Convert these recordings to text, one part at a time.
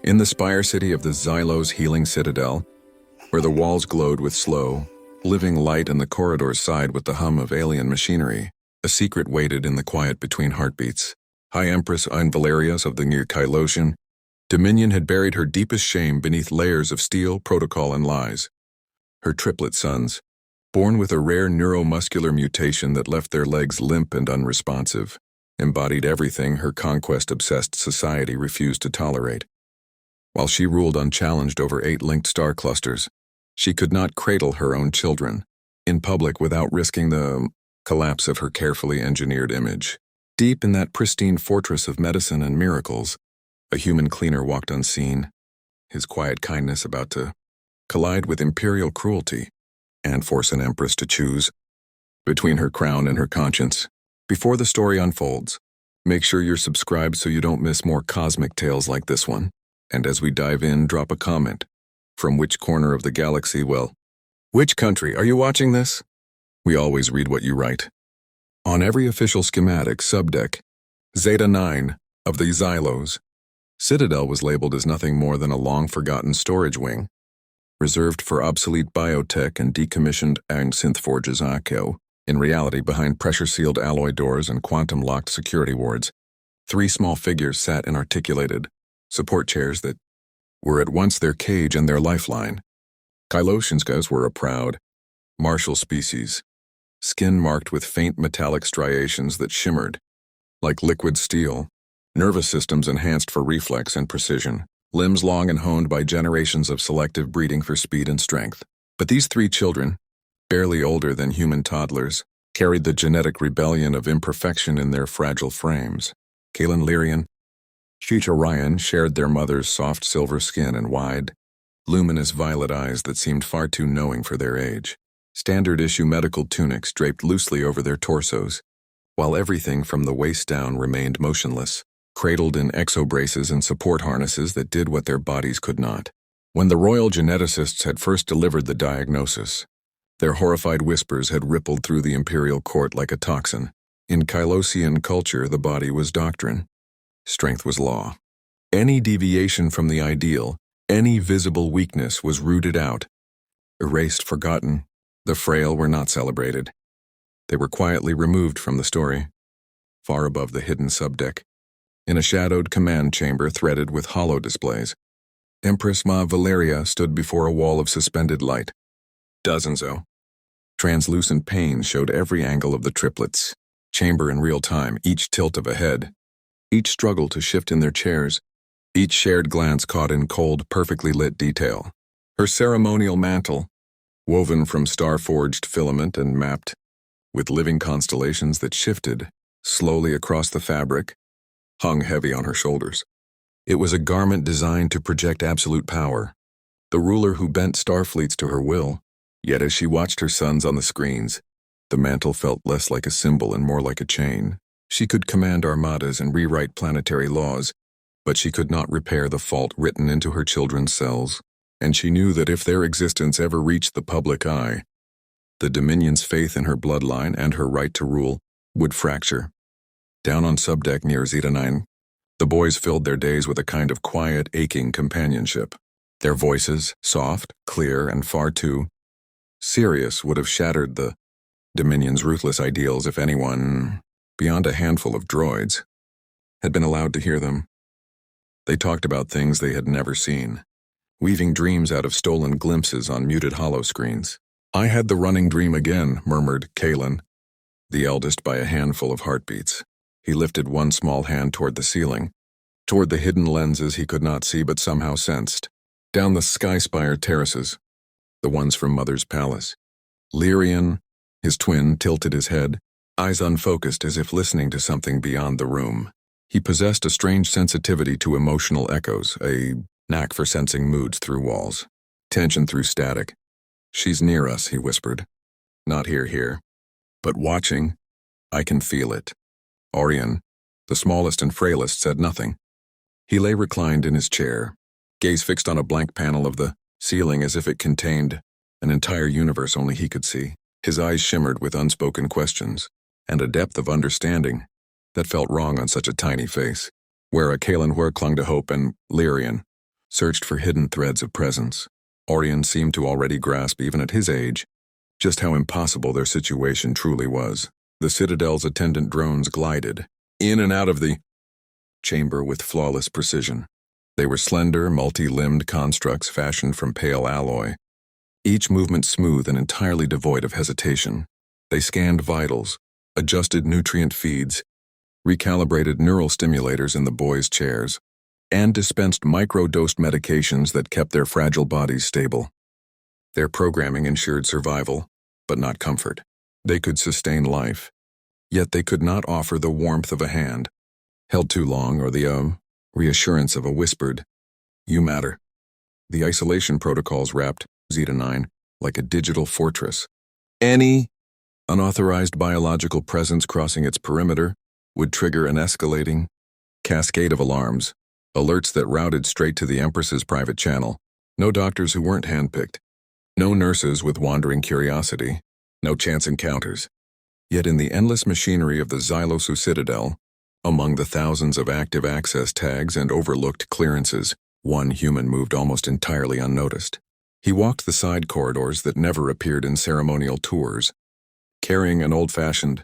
In the spire city of the Xylos healing citadel, where the walls glowed with slow, living light and the corridors sighed with the hum of alien machinery, a secret waited in the quiet between heartbeats. High Empress Ein Valerius of the Near Kylosian, Dominion had buried her deepest shame beneath layers of steel, protocol, and lies. Her triplet sons, born with a rare neuromuscular mutation that left their legs limp and unresponsive, embodied everything her conquest-obsessed society refused to tolerate. While she ruled unchallenged over 8 linked star clusters, she could not cradle her own children in public without risking the collapse of her carefully engineered image. Deep in that pristine fortress of medicine and miracles, a human cleaner walked unseen, his quiet kindness about to collide with imperial cruelty and force an empress to choose between her crown and her conscience. Before the story unfolds, make sure you're subscribed so you don't miss more cosmic tales like this one. And as we dive in, drop a comment. From which corner of the galaxy, well, which country are you watching this? We always read what you write. On every official schematic subdeck, Zeta 9 of the Xylos Citadel was labeled as nothing more than a long-forgotten storage wing, reserved for obsolete biotech and decommissioned synth forges. In reality, behind pressure-sealed alloy doors and quantum-locked security wards, 3 small figures sat in articulated support chairs that were at once their cage and their lifeline. Kylosianskas were a proud, martial species, skin marked with faint metallic striations that shimmered like liquid steel, nervous systems enhanced for reflex and precision, limbs long and honed by generations of selective breeding for speed and strength. But these 3 children, barely older than human toddlers, carried the genetic rebellion of imperfection in their fragile frames. Kalen Lyrian, Sheecha Ryan shared their mother's soft silver skin and wide, luminous violet eyes that seemed far too knowing for their age. Standard-issue medical tunics draped loosely over their torsos, while everything from the waist down remained motionless, cradled in exobraces and support harnesses that did what their bodies could not. When the royal geneticists had first delivered the diagnosis, their horrified whispers had rippled through the imperial court like a toxin. In Kylosian culture, the body was doctrine. Strength was law. Any deviation from the ideal, any visible weakness was rooted out. Erased, forgotten, the frail were not celebrated. They were quietly removed from the story, far above the hidden subdeck, in a shadowed command chamber threaded with hollow displays. Empress Ma Valeria stood before a wall of suspended light. Dozens of translucent panes showed every angle of the triplets, chamber in real time, each tilt of a head, each struggle to shift in their chairs, each shared glance caught in cold, perfectly lit detail. Her ceremonial mantle, woven from star-forged filament and mapped with living constellations that shifted slowly across the fabric, hung heavy on her shoulders. It was a garment designed to project absolute power, the ruler who bent starfleets to her will. Yet as she watched her sons on the screens, the mantle felt less like a symbol and more like a chain. She could command armadas and rewrite planetary laws, but she could not repair the fault written into her children's cells, and she knew that if their existence ever reached the public eye, the Dominion's faith in her bloodline and her right to rule would fracture. Down on subdeck near Zeta 9, the boys filled their days with a kind of quiet, aching companionship. Their voices, soft, clear, and far too serious, would have shattered the Dominion's ruthless ideals if anyone, beyond a handful of droids, had been allowed to hear them. They talked about things they had never seen, weaving dreams out of stolen glimpses on muted hollow screens. "I had the running dream again," murmured Kalen, the eldest by a handful of heartbeats. He lifted one small hand toward the ceiling, toward the hidden lenses he could not see but somehow sensed, down the sky spire terraces, the ones from Mother's palace. Lyrian, his twin, tilted his head, eyes unfocused as if listening to something beyond the room. He possessed a strange sensitivity to emotional echoes, a knack for sensing moods through walls, tension through static. "She's near us," he whispered. "Not here, but watching. I can feel it." Orion, the smallest and frailest, said nothing. He lay reclined in his chair, gaze fixed on a blank panel of the ceiling as if it contained an entire universe only he could see. His eyes shimmered with unspoken questions, and a depth of understanding that felt wrong on such a tiny face. Where Kalen clung to hope, and Lyrian, searched for hidden threads of presence. Orion seemed to already grasp, even at his age, just how impossible their situation truly was. The Citadel's attendant drones glided in and out of the chamber with flawless precision. They were slender, multi-limbed constructs fashioned from pale alloy, each movement smooth and entirely devoid of hesitation. They scanned vitals, adjusted nutrient feeds, recalibrated neural stimulators in the boys' chairs, and dispensed micro-dosed medications that kept their fragile bodies stable. Their programming ensured survival, but not comfort. They could sustain life, yet they could not offer the warmth of a hand, held too long, or the reassurance of a whispered, "You matter." The isolation protocols wrapped Zeta-9 like a digital fortress. Any unauthorized biological presence crossing its perimeter would trigger an escalating cascade of alarms, alerts that routed straight to the Empress's private channel. No doctors who weren't handpicked, no nurses with wandering curiosity, no chance encounters. Yet in the endless machinery of the Xylosu Citadel, among the thousands of active access tags and overlooked clearances, one human moved almost entirely unnoticed. He walked the side corridors that never appeared in ceremonial tours, carrying an old-fashioned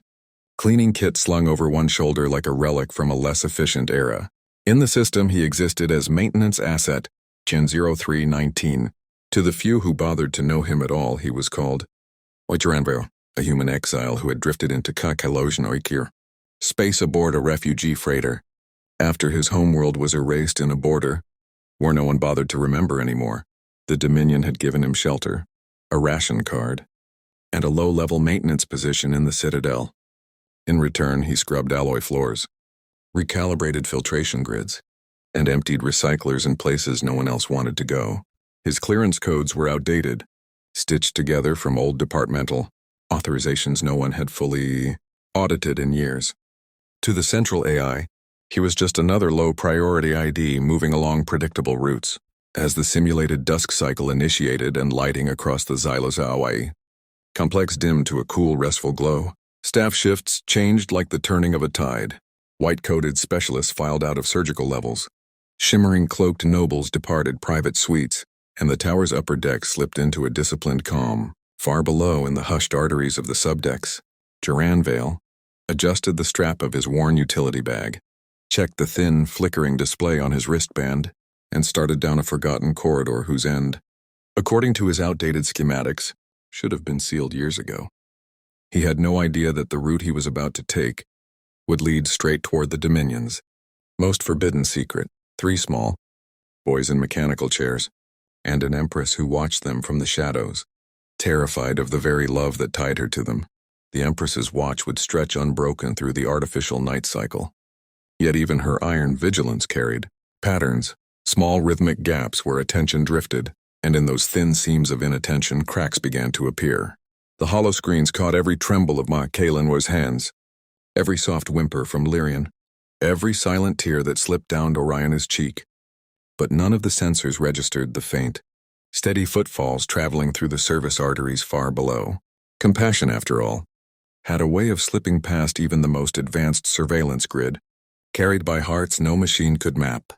cleaning kit slung over one shoulder like a relic from a less efficient era. In the system, he existed as maintenance asset, Gen 0319. To the few who bothered to know him at all, he was called Oicharanveo, a human exile who had drifted into Kakalosian Oikir, space aboard a refugee freighter, after his homeworld was erased in a border where no one bothered to remember anymore. The Dominion had given him shelter, a ration card, and a low-level maintenance position in the Citadel. In return, he scrubbed alloy floors, recalibrated filtration grids, and emptied recyclers in places no one else wanted to go. His clearance codes were outdated, stitched together from old departmental authorizations no one had fully audited in years. To the central AI, he was just another low-priority ID moving along predictable routes. As the simulated dusk cycle initiated and lighting across the Xylosa Hawaii, complex dimmed to a cool, restful glow, staff shifts changed like the turning of a tide. White-coated specialists filed out of surgical levels. Shimmering cloaked nobles departed private suites, and the tower's upper deck slipped into a disciplined calm. Far below, in the hushed arteries of the subdecks, Duranvale adjusted the strap of his worn utility bag, checked the thin, flickering display on his wristband, and started down a forgotten corridor whose end, according to his outdated schematics, should have been sealed years ago. He had no idea that the route he was about to take would lead straight toward the Dominion's most forbidden secret: 3 small boys in mechanical chairs, and an empress who watched them from the shadows. Terrified of the very love that tied her to them, the Empress's watch would stretch unbroken through the artificial night cycle. Yet even her iron vigilance carried patterns, small rhythmic gaps where attention drifted, and in those thin seams of inattention cracks began to appear. The holoscreens caught every tremble of Ma Kalenwar's hands, every soft whimper from Lyrian, every silent tear that slipped down Oriona's cheek. But none of the sensors registered the faint, steady footfalls traveling through the service arteries far below. Compassion, after all, had a way of slipping past even the most advanced surveillance grid, carried by hearts no machine could map.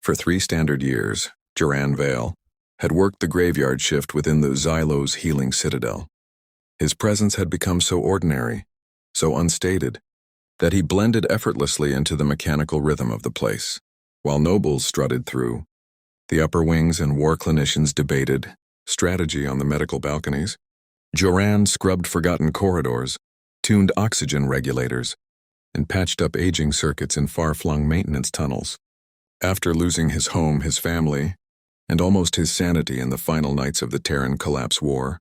For 3 standard years, Duranvale had worked the graveyard shift within the Xylo's healing citadel. His presence had become so ordinary, so unstated, that he blended effortlessly into the mechanical rhythm of the place. While nobles strutted through, the upper wings and war clinicians debated strategy on the medical balconies, Joran scrubbed forgotten corridors, tuned oxygen regulators, and patched up aging circuits in far-flung maintenance tunnels. After losing his home, his family, and almost his sanity in the final nights of the Terran Collapse War,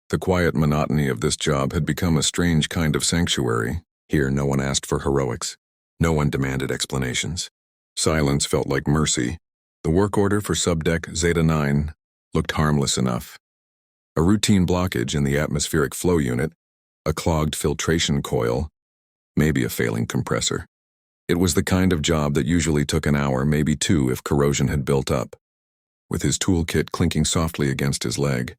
the quiet monotony of this job had become a strange kind of sanctuary. Here no one asked for heroics. No one demanded explanations. Silence felt like mercy. The work order for subdeck Zeta-9 looked harmless enough. A routine blockage in the atmospheric flow unit, a clogged filtration coil, maybe a failing compressor. It was the kind of job that usually took an hour, maybe 2 if corrosion had built up. With his toolkit clinking softly against his leg,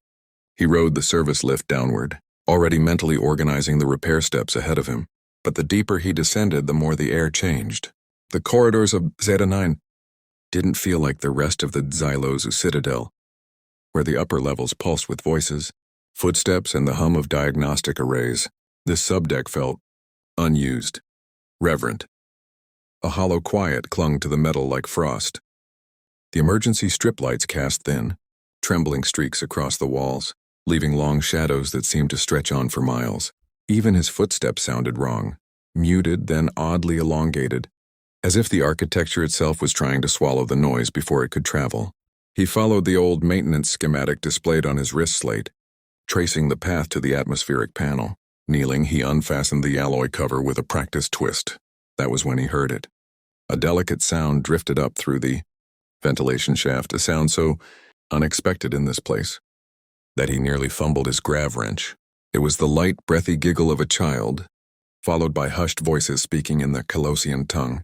he rode the service lift downward, already mentally organizing the repair steps ahead of him. But the deeper he descended, the more the air changed. The corridors of Zeta-9 didn't feel like the rest of the Xylos citadel, where the upper levels pulsed with voices, footsteps, and the hum of diagnostic arrays. This subdeck felt unused, reverent. A hollow quiet clung to the metal like frost. The emergency strip lights cast thin, trembling streaks across the walls, leaving long shadows that seemed to stretch on for miles. Even his footsteps sounded wrong, muted, then oddly elongated, as if the architecture itself was trying to swallow the noise before it could travel. He followed the old maintenance schematic displayed on his wrist slate, tracing the path to the atmospheric panel. Kneeling, he unfastened the alloy cover with a practiced twist. That was when he heard it. A delicate sound drifted up through the ventilation shaft, a sound so unexpected in this place that he nearly fumbled his grav wrench. It was the light, breathy giggle of a child, followed by hushed voices speaking in the Colossian tongue.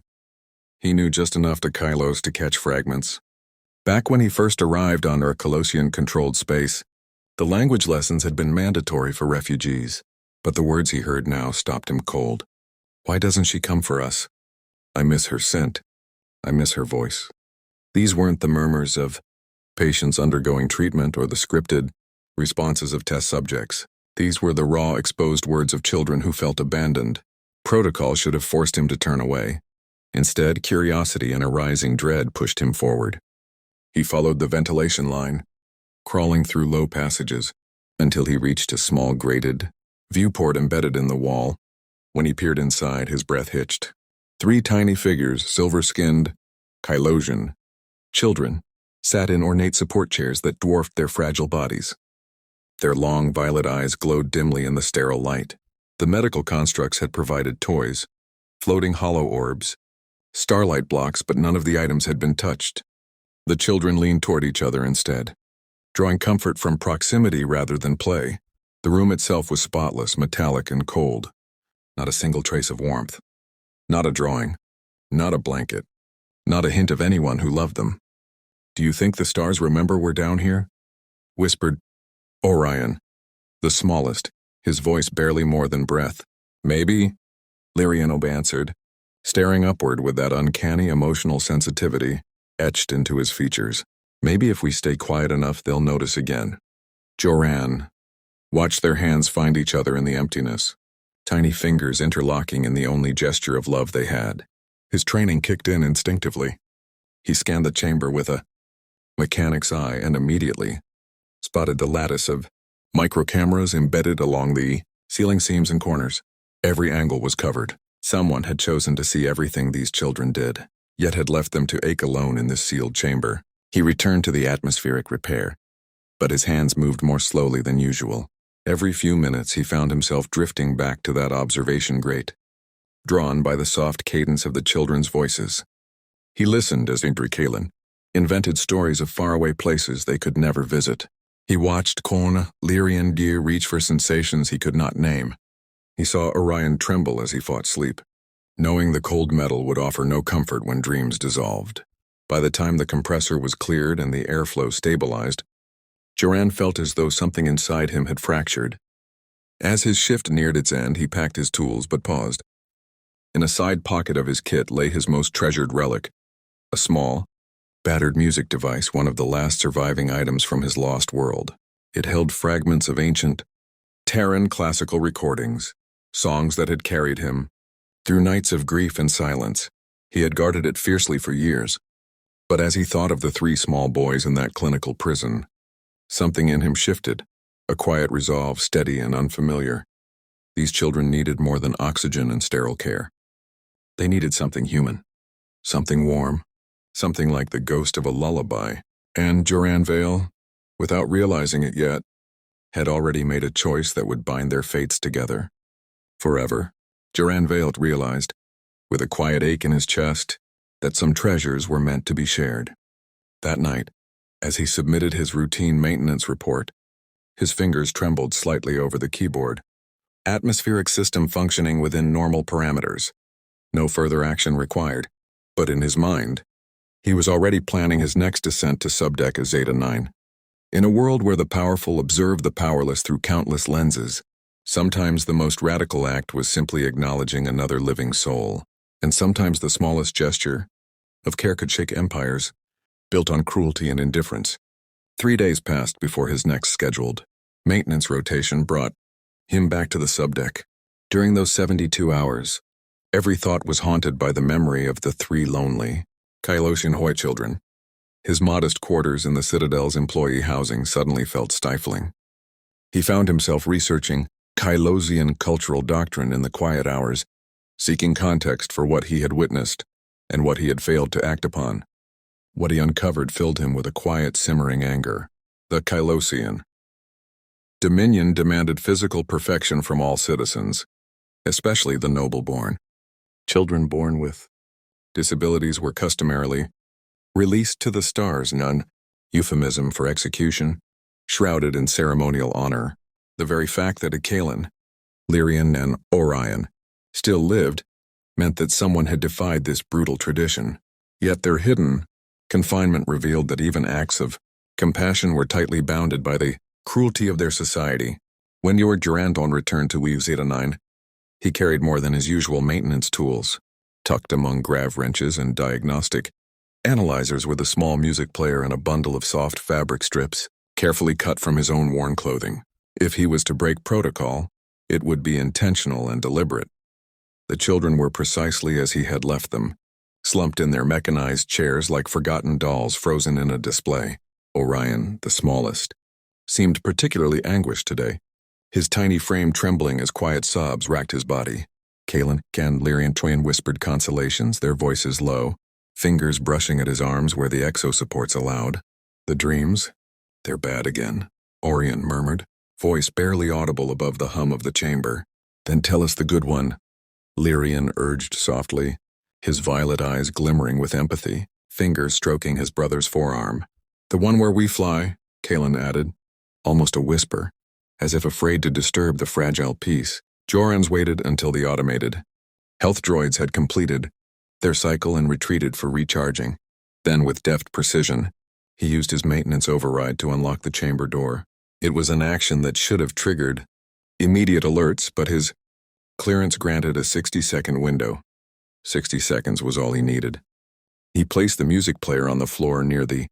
He knew just enough to Kylos to catch fragments. Back when he first arrived on our Colossian-controlled space, the language lessons had been mandatory for refugees, but the words he heard now stopped him cold. Why doesn't she come for us? I miss her scent. I miss her voice. These weren't the murmurs of patients undergoing treatment or the scripted responses of test subjects. These were the raw, exposed words of children who felt abandoned. Protocol should have forced him to turn away. Instead, curiosity and a rising dread pushed him forward. He followed the ventilation line, crawling through low passages, until he reached a small grated viewport embedded in the wall. When he peered inside, his breath hitched. 3 tiny figures, silver-skinned, Kylosian children, sat in ornate support chairs that dwarfed their fragile bodies. Their long violet eyes glowed dimly in the sterile light. The medical constructs had provided toys, floating hollow orbs, starlight blocks, but none of the items had been touched. The children leaned toward each other instead, drawing comfort from proximity rather than play. The room itself was spotless, metallic, and cold. Not a single trace of warmth. Not a drawing. Not a blanket. Not a hint of anyone who loved them. Do you think the stars remember we're down here? Whispered Orion, the smallest, his voice barely more than breath. Maybe, Lirianob answered, staring upward with that uncanny emotional sensitivity etched into his features. Maybe if we stay quiet enough, they'll notice again. Joran watched their hands find each other in the emptiness, tiny fingers interlocking in the only gesture of love they had. His training kicked in instinctively. He scanned the chamber with a mechanic's eye and immediately spotted the lattice of microcameras embedded along the ceiling seams and corners. Every angle was covered. Someone had chosen to see everything these children did, yet had left them to ache alone in this sealed chamber. He returned to the atmospheric repair, but his hands moved more slowly than usual. Every few minutes he found himself drifting back to that observation grate, drawn by the soft cadence of the children's voices. He listened as Kalin invented stories of faraway places they could never visit. He watched Korn, Lyrian Gear reach for sensations he could not name. He saw Orion tremble as he fought sleep, knowing the cold metal would offer no comfort when dreams dissolved. By the time the compressor was cleared and the airflow stabilized, Joran felt as though something inside him had fractured. As his shift neared its end, he packed his tools but paused. In a side pocket of his kit lay his most treasured relic, a small, battered music device, one of the last surviving items from his lost world. It held fragments of ancient Terran classical recordings, songs that had carried him through nights of grief and silence. He had guarded it fiercely for years, but as he thought of the 3 small boys in that clinical prison, something in him shifted, a quiet resolve, steady and unfamiliar. These children needed more than oxygen and sterile care. They needed something human, something warm, something like the ghost of a lullaby. And Joran Vale, without realizing it yet, had already made a choice that would bind their fates together. Forever. Joran Vale realized, with a quiet ache in his chest, that some treasures were meant to be shared. That night, as he submitted his routine maintenance report, his fingers trembled slightly over the keyboard. Atmospheric system functioning within normal parameters. No further action required. But in his mind, he was already planning his next descent to subdeck Zeta 9. In a world where the powerful observe the powerless through countless lenses, sometimes the most radical act was simply acknowledging another living soul, and sometimes the smallest gesture, of care could shake empires, built on cruelty and indifference. 3 days passed before his next scheduled maintenance rotation brought him back to the subdeck. During those 72 hours, every thought was haunted by the memory of the 3 lonely Kylosian Hoy children. His modest quarters in the Citadel's employee housing suddenly felt stifling. He found himself researching Kylosian cultural doctrine in the quiet hours, seeking context for what he had witnessed and what he had failed to act upon. What he uncovered filled him with a quiet, simmering anger. The Kylosian Dominion demanded physical perfection from all citizens, especially the noble-born. Children born with disabilities were customarily released to the stars, none euphemism for execution, shrouded in ceremonial honor. The very fact that Akalin, Lyrian, and Orion still lived meant that someone had defied this brutal tradition. Yet their hidden confinement revealed that even acts of compassion were tightly bounded by the cruelty of their society. When your Durandon returned to Weave Zeta 9, he carried more than his usual maintenance tools. Tucked among grav wrenches and diagnostic analyzers were the small music player and a bundle of soft fabric strips, carefully cut from his own worn clothing. If he was to break protocol, it would be intentional and deliberate. The children were precisely as he had left them, slumped in their mechanized chairs like forgotten dolls frozen in a display. Orion, the smallest, seemed particularly anguished today, his tiny frame trembling as quiet sobs racked his body. Kalin and Lyrian Twain whispered consolations, their voices low, fingers brushing at his arms where the exo-supports allowed. The dreams? They're bad again, Orion murmured, voice barely audible above the hum of the chamber. Then tell us the good one, Lyrian urged softly, his violet eyes glimmering with empathy, fingers stroking his brother's forearm. The one where we fly, Kalin added, almost a whisper, as if afraid to disturb the fragile peace. Jorans waited until the automated health droids had completed their cycle and retreated for recharging. Then, with deft precision, he used his maintenance override to unlock the chamber door. It was an action that should have triggered immediate alerts, but his clearance granted a 60-second window. 60 seconds was all he needed. He placed the music player on the floor near the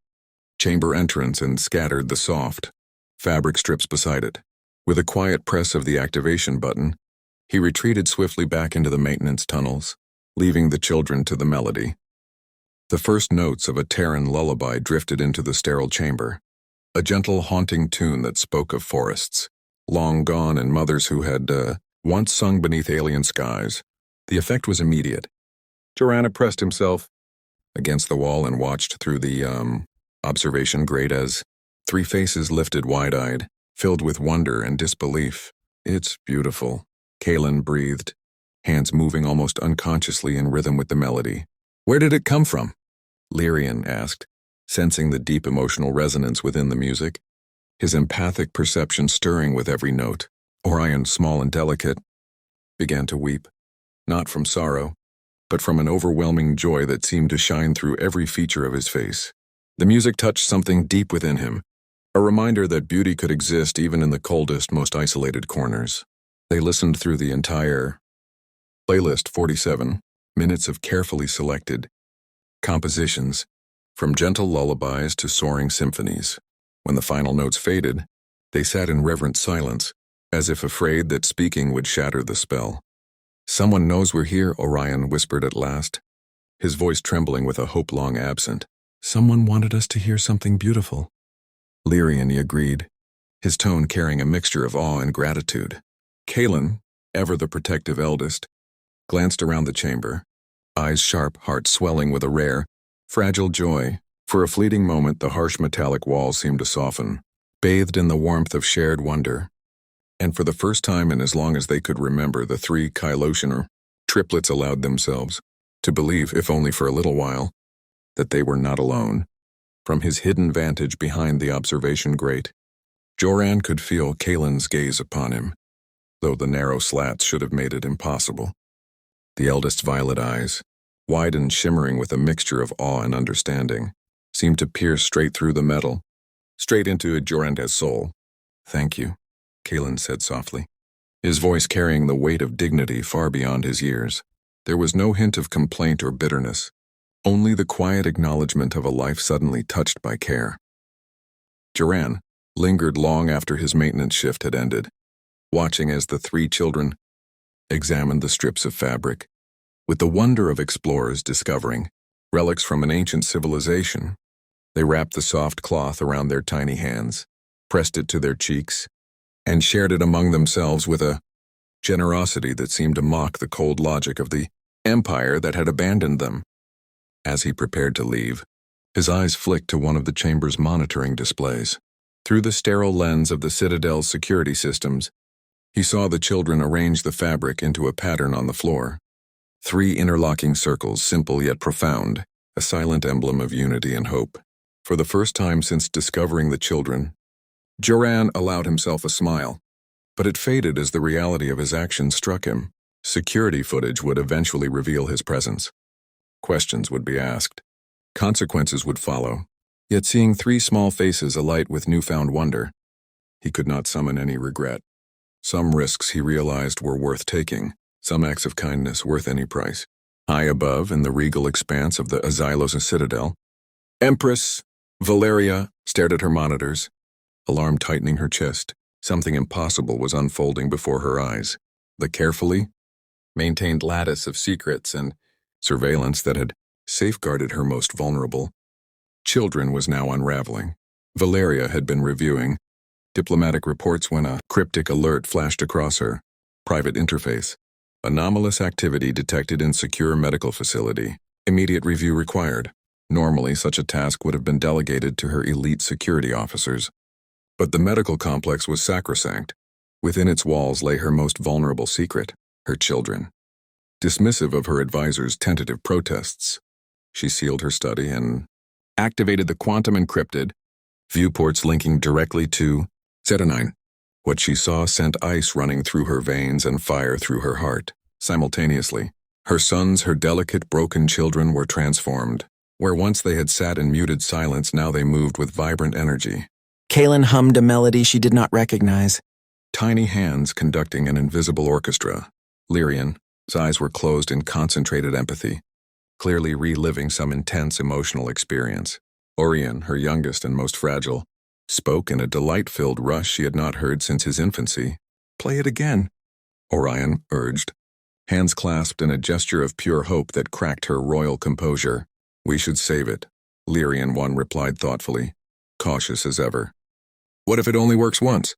chamber entrance and scattered the soft fabric strips beside it. With a quiet press of the activation button, he retreated swiftly back into the maintenance tunnels, leaving the children to the melody. The first notes of a Terran lullaby drifted into the sterile chamber, a gentle, haunting tune that spoke of forests, long gone, and mothers who had once sung beneath alien skies. The effect was immediate. Jorana pressed himself against the wall and watched through the observation grate as 3 faces lifted wide-eyed, filled with wonder and disbelief. It's beautiful, Kalin breathed, hands moving almost unconsciously in rhythm with the melody. Where did it come from? Lyrian asked, sensing the deep emotional resonance within the music, his empathic perception stirring with every note. Orion, small and delicate, began to weep, not from sorrow, but from an overwhelming joy that seemed to shine through every feature of his face. The music touched something deep within him, a reminder that beauty could exist even in the coldest, most isolated corners. They listened through the entire playlist, 47 minutes of carefully selected compositions, from gentle lullabies to soaring symphonies. When the final notes faded, they sat in reverent silence, as if afraid that speaking would shatter the spell. Someone knows we're here, Orion whispered at last, his voice trembling with a hope long absent. Someone wanted us to hear something beautiful. Lyrian, he agreed, his tone carrying a mixture of awe and gratitude. Kalin, ever the protective eldest, glanced around the chamber, eyes sharp, heart swelling with a rare, fragile joy. For a fleeting moment, the harsh metallic walls seemed to soften, bathed in the warmth of shared wonder. And for the first time in as long as they could remember, the 3 Kylosian triplets allowed themselves to believe, if only for a little while, that they were not alone. From his hidden vantage behind the observation grate, Joran could feel Kalin's gaze upon him, though the narrow slats should have made it impossible. The eldest's violet eyes, wide and shimmering with a mixture of awe and understanding, seemed to pierce straight through the metal, straight into Joran's soul. Thank you, Kalin said softly, his voice carrying the weight of dignity far beyond his years. There was no hint of complaint or bitterness, only the quiet acknowledgement of a life suddenly touched by care. Duran lingered long after his maintenance shift had ended, watching as the three children examined the strips of fabric, with the wonder of explorers discovering relics from an ancient civilization. They wrapped the soft cloth around their tiny hands, pressed it to their cheeks, and shared it among themselves with a generosity that seemed to mock the cold logic of the empire that had abandoned them. As he prepared to leave, his eyes flicked to one of the chamber's monitoring displays. Through the sterile lens of the Citadel's security systems, he saw the children arrange the fabric into a pattern on the floor. 3 interlocking circles, simple yet profound, a silent emblem of unity and hope. For the first time since discovering the children, Duran allowed himself a smile, but it faded as the reality of his actions struck him. Security footage would eventually reveal his presence. Questions would be asked. Consequences would follow. Yet seeing 3 small faces alight with newfound wonder, he could not summon any regret. Some risks, he realized, were worth taking, some acts of kindness worth any price. High above, in the regal expanse of the Azylos Citadel, Empress Valeria stared at her monitors, alarm tightening her chest. Something impossible was unfolding before her eyes. The carefully maintained lattice of secrets and surveillance that had safeguarded her most vulnerable children was now unraveling. Valeria had been reviewing diplomatic reports when a cryptic alert flashed across her private interface. Anomalous activity detected in secure medical facility. Immediate review required. Normally, such a task would have been delegated to her elite security officers. But the medical complex was sacrosanct. Within its walls lay her most vulnerable secret, her children. Dismissive of her advisor's tentative protests, she sealed her study and activated the quantum encrypted viewports linking directly to Cetanine. What she saw sent ice running through her veins and fire through her heart. Simultaneously, her sons, her delicate, broken children, were transformed. Where once they had sat in muted silence, now they moved with vibrant energy. Kaylin hummed a melody she did not recognize. Tiny hands conducting an invisible orchestra. Lyrian's eyes were closed in concentrated empathy, clearly reliving some intense emotional experience. Orion, her youngest and most fragile, spoke in a delight-filled rush she had not heard since his infancy. "Play it again," Orion urged, hands clasped in a gesture of pure hope that cracked her royal composure. "We should save it," Lyrian one replied thoughtfully, cautious as ever. "What if it only works once?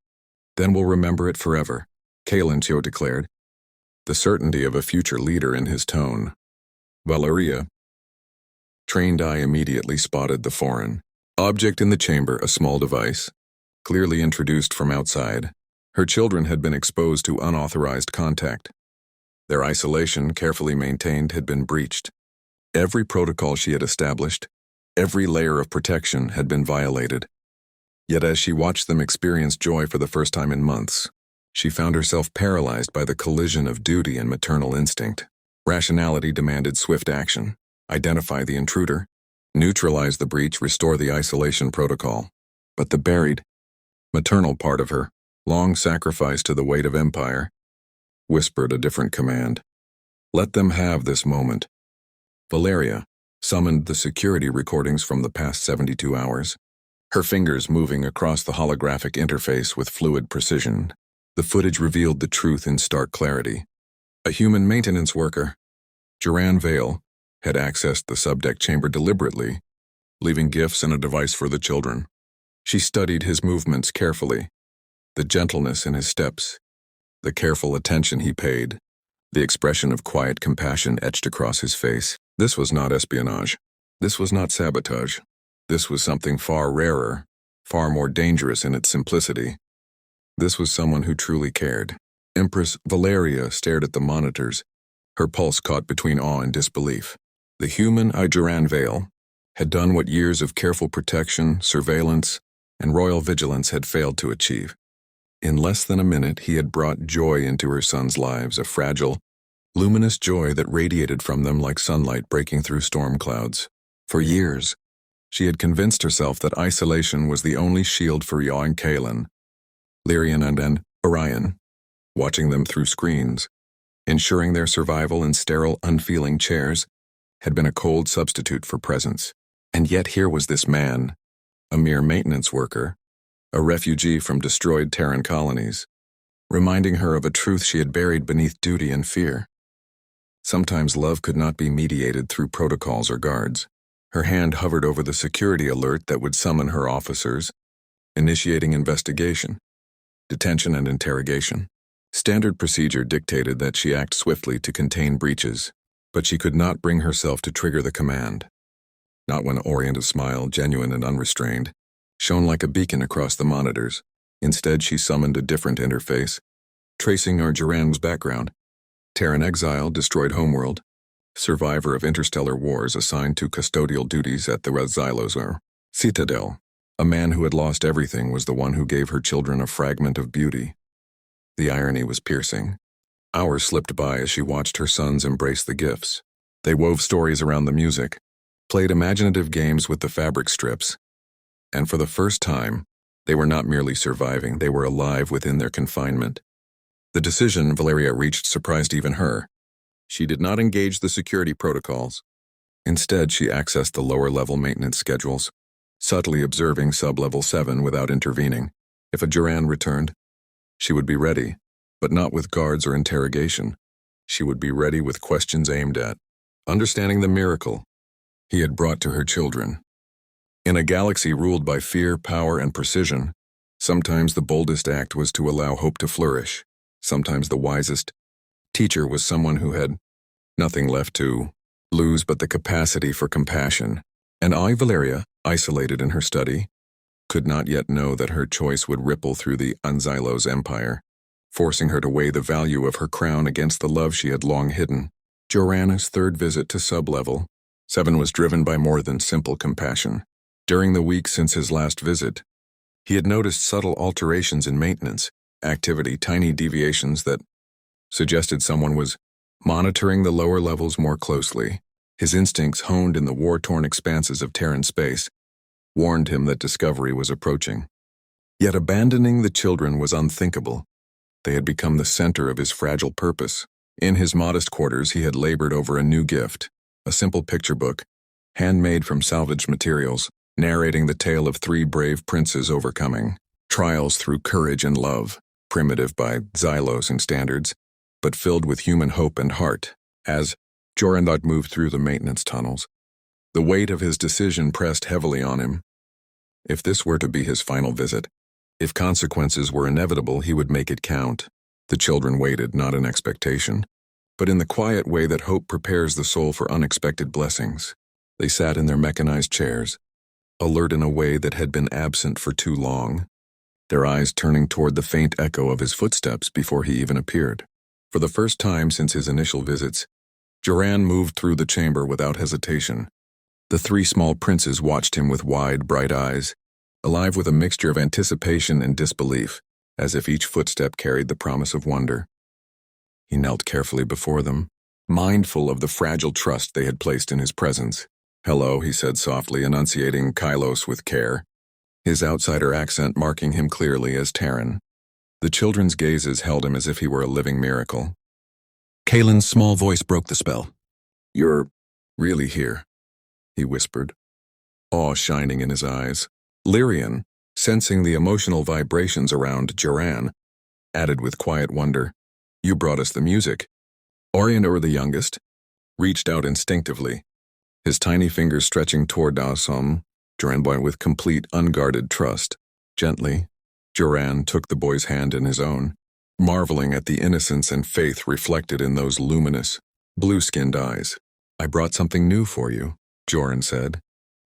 Then we'll remember it forever," Kalencio declared, the certainty of a future leader in his tone. Valeria, trained eye, immediately spotted the foreign object in the chamber, a small device, clearly introduced from outside. Her children had been exposed to unauthorized contact. Their isolation, carefully maintained, had been breached. Every protocol she had established, every layer of protection had been violated. Yet as she watched them experience joy for the first time in months, she found herself paralyzed by the collision of duty and maternal instinct. Rationality demanded swift action. Identify the intruder, neutralize the breach, restore the isolation protocol. But the buried, maternal part of her, long sacrificed to the weight of empire, whispered a different command. Let them have this moment. Valeria summoned the security recordings from the past 72 hours, her fingers moving across the holographic interface with fluid precision. The footage revealed the truth in stark clarity. A human maintenance worker, Duran Vale, had accessed the subdeck chamber deliberately, leaving gifts and a device for the children. She studied his movements carefully, the gentleness in his steps, the careful attention he paid, the expression of quiet compassion etched across his face. This was not espionage. This was not sabotage. This was something far rarer, far more dangerous in its simplicity. This was someone who truly cared. Empress Valeria stared at the monitors, her pulse caught between awe and disbelief. The human Duran Vale had done what years of careful protection, surveillance, and royal vigilance had failed to achieve. In less than a minute, he had brought joy into her sons' lives, a fragile, luminous joy that radiated from them like sunlight breaking through storm clouds. For years, she had convinced herself that isolation was the only shield for Yaw and Kaelin, Lyrian and Orion, watching them through screens, ensuring their survival in sterile, unfeeling chairs. had been a cold substitute for presence. And yet here was this man, a mere maintenance worker, a refugee from destroyed Terran colonies, reminding her of a truth she had buried beneath duty and fear. Sometimes love could not be mediated through protocols or guards. Her hand hovered over the security alert that would summon her officers, initiating investigation, detention and interrogation. Standard procedure dictated that she act swiftly to contain breaches, but she could not bring herself to trigger the command. Not when Orienta's smile, genuine and unrestrained, shone like a beacon across the monitors. Instead, she summoned a different interface, tracing our Duran's background. Terran exile, destroyed homeworld, survivor of interstellar wars assigned to custodial duties at the Xylosar Citadel. A man who had lost everything was the one who gave her children a fragment of beauty. The irony was piercing. Hours slipped by as she watched her sons embrace the gifts. They wove stories around the music, played imaginative games with the fabric strips, and for the first time, they were not merely surviving, they were alive within their confinement. The decision Valeria reached surprised even her. She did not engage the security protocols. Instead, she accessed the lower-level maintenance schedules, subtly observing sub-level 7 without intervening. If a Duran returned, she would be ready, but not with guards or interrogation. She would be ready with questions aimed at understanding the miracle he had brought to her children. In a galaxy ruled by fear, power, and precision, sometimes the boldest act was to allow hope to flourish. Sometimes the wisest teacher was someone who had nothing left to lose but the capacity for compassion. And Valeria, isolated in her study, could not yet know that her choice would ripple through the Unzylos empire, forcing her to weigh the value of her crown against the love she had long hidden. Joranna's third visit to sub-level 7 was driven by more than simple compassion. During the week since his last visit, he had noticed subtle alterations in maintenance activity, tiny deviations that suggested someone was monitoring the lower levels more closely. His instincts, honed in the war-torn expanses of Terran space, warned him that discovery was approaching. Yet abandoning the children was unthinkable. They had become the center of his fragile purpose. In his modest quarters, he had labored over a new gift, a simple picture book, handmade from salvaged materials, narrating the tale of 3 brave princes overcoming trials through courage and love, primitive by Xylosan standards, but filled with human hope and heart. As Jorandot moved through the maintenance tunnels, the weight of his decision pressed heavily on him. If this were to be his final visit, if consequences were inevitable, he would make it count. The children waited, not in expectation, but in the quiet way that hope prepares the soul for unexpected blessings. They sat in their mechanized chairs, alert in a way that had been absent for too long, their eyes turning toward the faint echo of his footsteps before he even appeared. For the first time since his initial visits, Joran moved through the chamber without hesitation. The 3 small princes watched him with wide, bright eyes, alive with a mixture of anticipation and disbelief, as if each footstep carried the promise of wonder. He knelt carefully before them, mindful of the fragile trust they had placed in his presence. "Hello," he said softly, enunciating Kylos with care, his outsider accent marking him clearly as Terran. The children's gazes held him as if he were a living miracle. Kalen's small voice broke the spell. "You're really here," he whispered, awe shining in his eyes. Lyrian, sensing the emotional vibrations around Joran, added with quiet wonder, "You brought us the music." Orientor, the youngest, reached out instinctively, his tiny fingers stretching toward Dasom, Joran with complete, unguarded trust. Gently, Joran took the boy's hand in his own, marveling at the innocence and faith reflected in those luminous, blue-skinned eyes. "I brought something new for you," Joran said,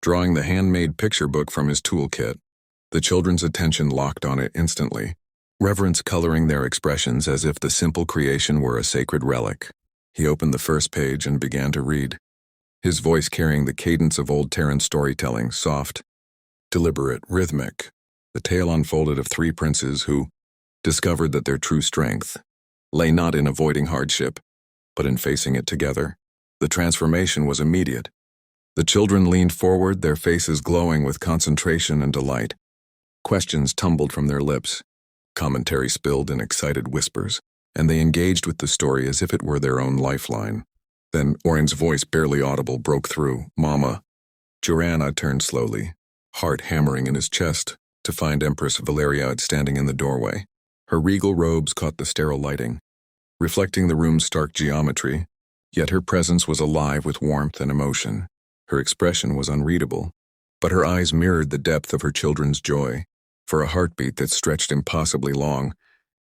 drawing the handmade picture book from his toolkit. The children's attention locked on it instantly, reverence coloring their expressions as if the simple creation were a sacred relic. He opened the first page and began to read, his voice carrying the cadence of old Terran storytelling, soft, deliberate, rhythmic. The tale unfolded of 3 princes who discovered that their true strength lay not in avoiding hardship, but in facing it together. The transformation was immediate. The children leaned forward, their faces glowing with concentration and delight. Questions tumbled from their lips, commentary spilled in excited whispers, and they engaged with the story as if it were their own lifeline. Then Orin's voice, barely audible, broke through. "Mama." Joanna turned slowly, heart hammering in his chest, to find Empress Valeria standing in the doorway. Her regal robes caught the sterile lighting, reflecting the room's stark geometry, yet her presence was alive with warmth and emotion. Her expression was unreadable, but her eyes mirrored the depth of her children's joy. For a heartbeat that stretched impossibly long,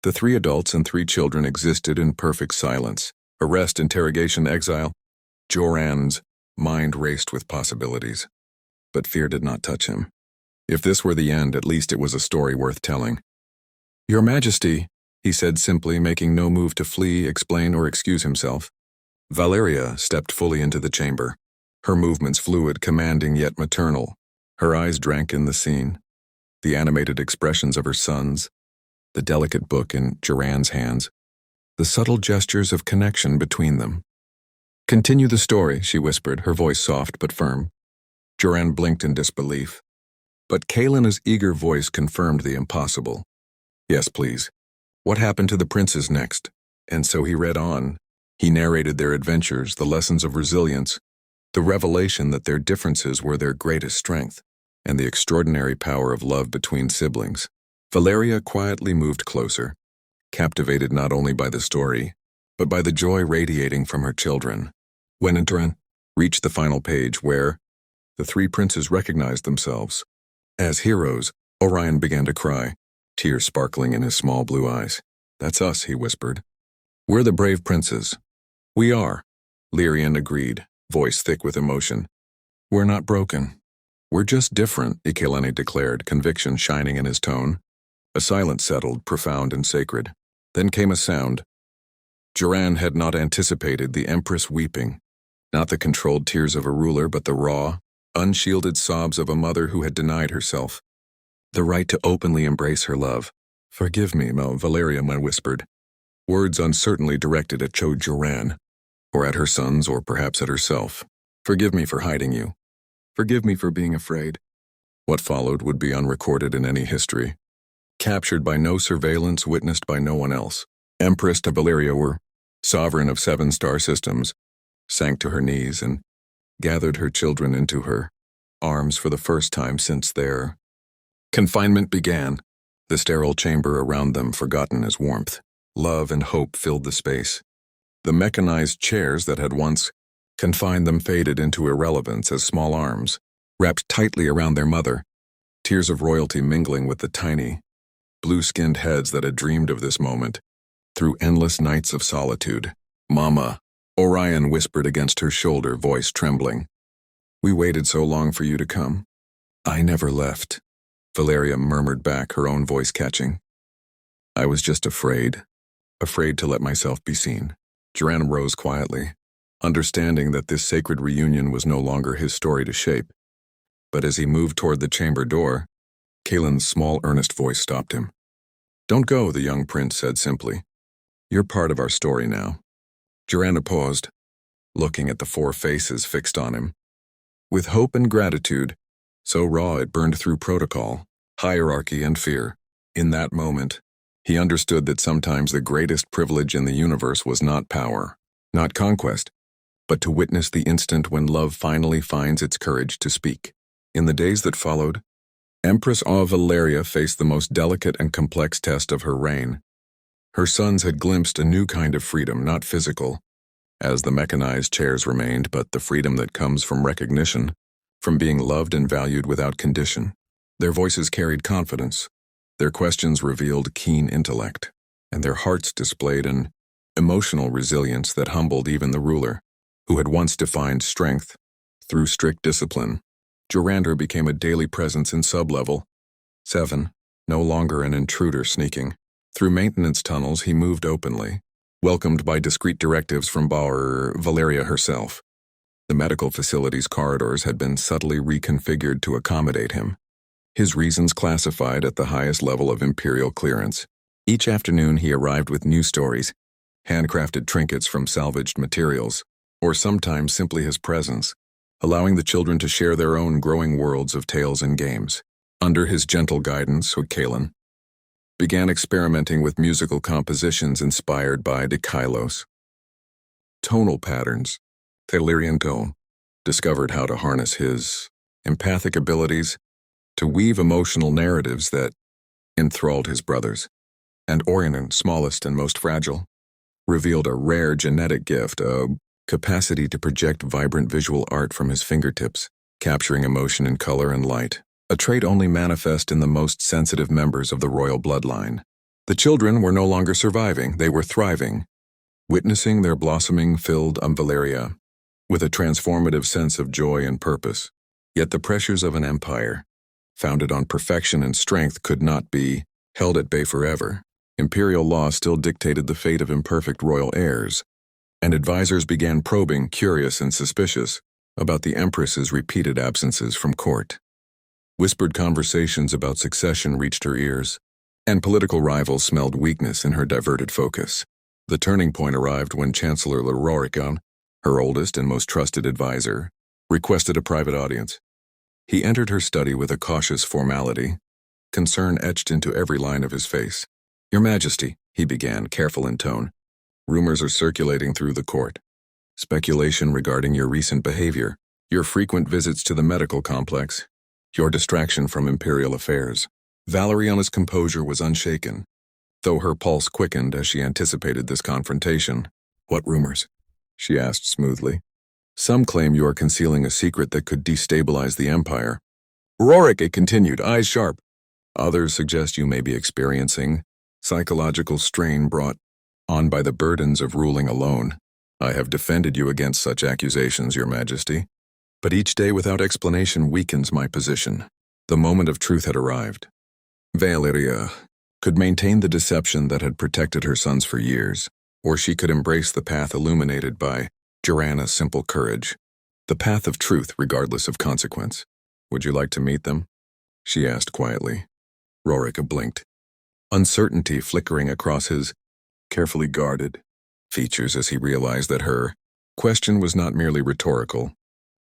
the 3 adults and 3 children existed in perfect silence. Arrest, interrogation, exile. Joran's mind raced with possibilities, but fear did not touch him. If this were the end, at least it was a story worth telling. "Your Majesty," he said simply, making no move to flee, explain, or excuse himself. Valeria stepped fully into the chamber, her movements fluid, commanding yet maternal. Her eyes drank in the scene, the animated expressions of her sons, the delicate book in Joran's hands, the subtle gestures of connection between them. "Continue the story," she whispered, her voice soft but firm. Joran blinked in disbelief, but Kalina's eager voice confirmed the impossible. "Yes, please. What happened to the princes next?" And so he read on. He narrated their adventures, the lessons of resilience, the revelation that their differences were their greatest strength, and the extraordinary power of love between siblings. Valeria quietly moved closer, captivated not only by the story, but by the joy radiating from her children. When Entran reached the final page where the 3 princes recognized themselves as heroes, Orion began to cry, tears sparkling in his small blue eyes. "That's us," he whispered. "We're the brave princes." "We are," Lyrian agreed, voice thick with emotion. "We're not broken. We're just different," Ikelani declared, conviction shining in his tone. A silence settled, profound and sacred. Then came a sound. Joran had not anticipated the Empress weeping, not the controlled tears of a ruler, but the raw, unshielded sobs of a mother who had denied herself the right to openly embrace her love. "Forgive me," Valeria whispered, words uncertainly directed at Joran, or at her sons, or perhaps at herself. "Forgive me for hiding you. Forgive me for being afraid." What followed would be unrecorded in any history, captured by no surveillance, witnessed by no one else. Empress Valeria were sovereign of 7 star systems, sank to her knees and gathered her children into her arms for the first time since their confinement began, the sterile chamber around them forgotten as warmth. Love and hope filled the space. The mechanized chairs that had once confined them faded into irrelevance as small arms wrapped tightly around their mother, tears of royalty mingling with the tiny, blue-skinned heads that had dreamed of this moment through endless nights of solitude. "Mama," Orion whispered against her shoulder, voice trembling. "We waited so long for you to come." "I never left," Valeria murmured back, her own voice catching. "I was just afraid to let myself be seen." Joran rose quietly, understanding that this sacred reunion was no longer his story to shape. But as he moved toward the chamber door, Kalen's small, earnest voice stopped him. "Don't go," the young prince said simply. "You're part of our story now." Joanna paused, looking at the 4 faces fixed on him. With hope and gratitude, so raw it burned through protocol, hierarchy, and fear. In that moment, he understood that sometimes the greatest privilege in the universe was not power, not conquest, but to witness the instant when love finally finds its courage to speak. In the days that followed, Empress Valeria faced the most delicate and complex test of her reign. Her sons had glimpsed a new kind of freedom, not physical, as the mechanized chairs remained, but the freedom that comes from recognition, from being loved and valued without condition. Their voices carried confidence, their questions revealed keen intellect, and their hearts displayed an emotional resilience that humbled even the ruler, who had once defined strength through strict discipline. Jorander became a daily presence in sublevel 7, no longer an intruder sneaking. Through maintenance tunnels he moved openly, welcomed by discreet directives from Valeria herself. The medical facility's corridors had been subtly reconfigured to accommodate him, his reasons classified at the highest level of imperial clearance. Each afternoon he arrived with new stories, handcrafted trinkets from salvaged materials, or sometimes simply his presence, allowing the children to share their own growing worlds of tales and games. Under his gentle guidance, Kalen began experimenting with musical compositions inspired by Dikailos. Tonal patterns, Telerianto discovered how to harness his empathic abilities to weave emotional narratives that enthralled his brothers. And Orion, smallest and most fragile, revealed a rare genetic gift, a capacity to project vibrant visual art from his fingertips, capturing emotion in color and light, a trait only manifest in the most sensitive members of the royal bloodline. The children were no longer surviving, they were thriving, witnessing their blossoming filled Valeria with a transformative sense of joy and purpose. Yet the pressures of an empire, founded on perfection and strength, could not be held at bay forever. Imperial law still dictated the fate of imperfect royal heirs, and advisors began probing, curious and suspicious, about the Empress's repeated absences from court. Whispered conversations about succession reached her ears, and political rivals smelled weakness in her diverted focus. The turning point arrived when Chancellor Lororica, her oldest and most trusted advisor, requested a private audience. He entered her study with a cautious formality, concern etched into every line of his face. "Your Majesty," he began, careful in tone, "rumors are circulating through the court. Speculation regarding your recent behavior, your frequent visits to the medical complex, your distraction from imperial affairs." Valeriana's composure was unshaken, though her pulse quickened as she anticipated this confrontation. "What rumors?" she asked smoothly. "Some claim you are concealing a secret that could destabilize the Empire." Rorick continued, eyes sharp. "Others suggest you may be experiencing psychological strain brought on by the burdens of ruling alone. I have defended you against such accusations, Your Majesty, but each day without explanation weakens my position." The moment of truth had arrived. Valeria could maintain the deception that had protected her sons for years, or she could embrace the path illuminated by Joanna's simple courage, the path of truth regardless of consequence. "Would you like to meet them?" she asked quietly. Rorica blinked, uncertainty flickering across his carefully guarded features as he realized that her question was not merely rhetorical,